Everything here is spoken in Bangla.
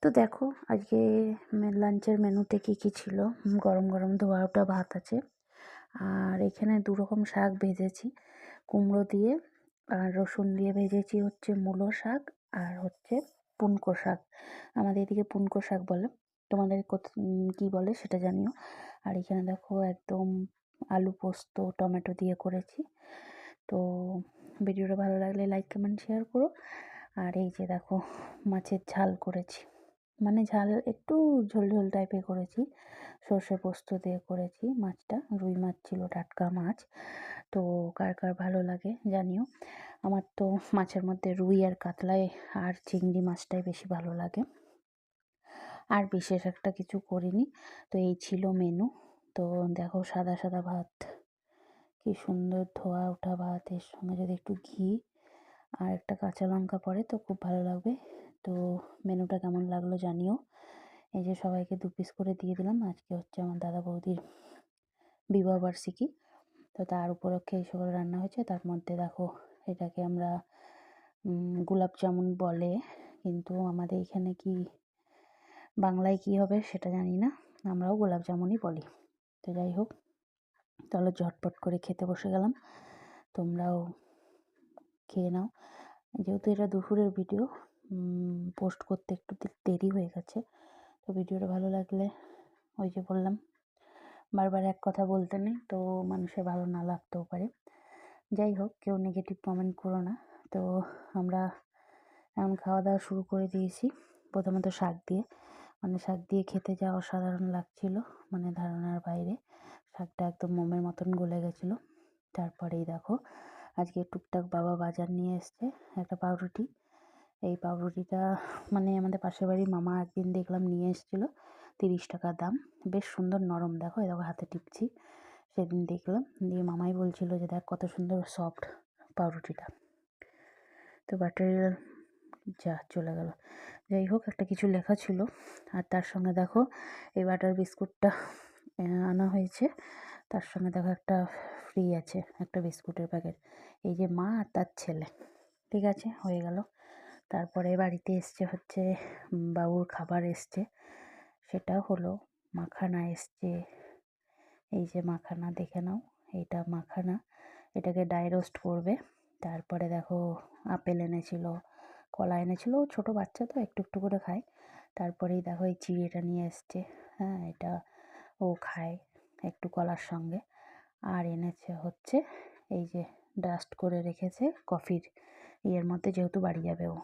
তো দেখো আজকে লাঞ্চের মেনুতে কী কী ছিল। গরম গরম ধোয়া ওঠা ভাত আছে, আর এখানে দু রকম শাক ভেজেছি, কুমড়ো দিয়ে আর রসুন দিয়ে ভেজেছি হচ্ছে মূলো শাক, আর হচ্ছে পুনকো শাক। আমাদের এদিকে পুনকো শাক বলে, তোমাদের কী বলে সেটা জানিও। আর এখানে দেখো একদম আলু পোস্ত টমেটো দিয়ে করেছি। তো ভিডিওটা ভালো লাগলে লাইক কমেন্ট শেয়ার করো। আর এই যে দেখো মাছের ঝাল করেছি, মানে ঝাল একটু ঝোল ঝোল টাইপের করেছি, সর্ষে পোস্ত দিয়ে করেছি। মাছটা রুই মাছ ছিল, টাটকা মাছ। তো কার কার ভালো লাগে জানিও। আমার তো মাছের মধ্যে রুই আর কাতলায় আর চিংড়ি মাছটাই বেশি ভালো লাগে। আর বিশেষ একটা কিছু করিনি। তো এই ছিল মেনু। তো দেখো সাদা সাদা ভাত, কি সুন্দর ধোয়া ওঠা ভাত, এর সঙ্গে যদি একটু ঘি আর একটা কাঁচা লঙ্কা পড়ে তো খুব ভালো লাগবে। তো মেনুটা কেমন লাগলো জানিও। এই যে সবাইকে 2 পিস করে দিয়ে দিলাম। আজকে হচ্ছে আমার দাদা বৌদির বিবাহবার্ষিকী, তো তার উপলক্ষে এই সকল রান্না হয়েছে। তার মধ্যে দেখো এটাকে আমরা গোলাপ জামুন বলে, কিন্তু আমাদের এখানে কি বাংলায় কি হবে সেটা জানি না, আমরাও গোলাপ জামুনই বলি। তো যাই হোক, চলো ঝটপট করে খেতে বসে গেলাম, তোমরাও খেয়ে নাও। যেহেতু এটা দুপুরের ভিডিও, পোস্ট করতে একটু দেরি হয়ে গেছে। তো ভিডিওটা ভালো লাগলে, ওই যে বললাম বারবার এক কথা বলতে নেই, তো মানুষের ভালো না লাগতেও পারে। যাই হোক, কেউ নেগেটিভ কমেন্ট করো না। তো আমরা এখন খাওয়া দাওয়া শুরু করে দিয়েছি। প্রথমত শাক দিয়ে, মানে শাক দিয়ে খেতে যা অসাধারণ লাগছিল, মানে ধারণার বাইরে। শাকটা একদম মোমের মতন গলে গেছিলো। তারপরেই দেখো আজকে টুকটাক বাবা বাজার নিয়ে এসছে, একটা পাউরুটি। এই পাউরুটিটা মানে আমাদের পাশের বাড়ির মামা একদিন দেখলাম নিয়ে এসেছিলো, 30 টাকা দাম, বেশ সুন্দর নরম। দেখো এই দেখো হাতে টিপছি, সেদিন দেখলাম, দিয়ে মামাই বলছিল যে দেখ কত সুন্দর সফট পাউরুটিটা। তো বাটার যা চলে গেল। যাই হোক, একটা কিছু লেখা ছিল, আর তার সঙ্গে দেখো এই বাটার বিস্কুটটা আনা হয়েছে। তার সঙ্গে দেখো একটা ফ্রি আছে, একটা বিস্কুটের প্যাকেট। এই যে মা আর তার ছেলে, ঠিক আছে, হয়ে গেল। তারপরে বাড়িতে এসছে হচ্ছে বাবুর খাবার এসছে, সেটা হলো মাখানা এসছে। এই যে মাখানা দেখে নাও, এইটা মাখানা, এটাকে ড্রাই রোস্ট করবে। তারপরে দেখো আপেল এনেছিল, কলা এনেছিল, ছোটো বাচ্চা তো একটু একটু করে খায়। তারপরেই দেখো এই চিড়েটা নিয়ে এসছে, হ্যাঁ এটা ও খায় একটু কলার সঙ্গে। আর এনেছে হচ্ছে এই যে ডাস্ট করে রেখেছে কফির ইয়ের মধ্যে, যেহেতু বাড়ি যাবে ও।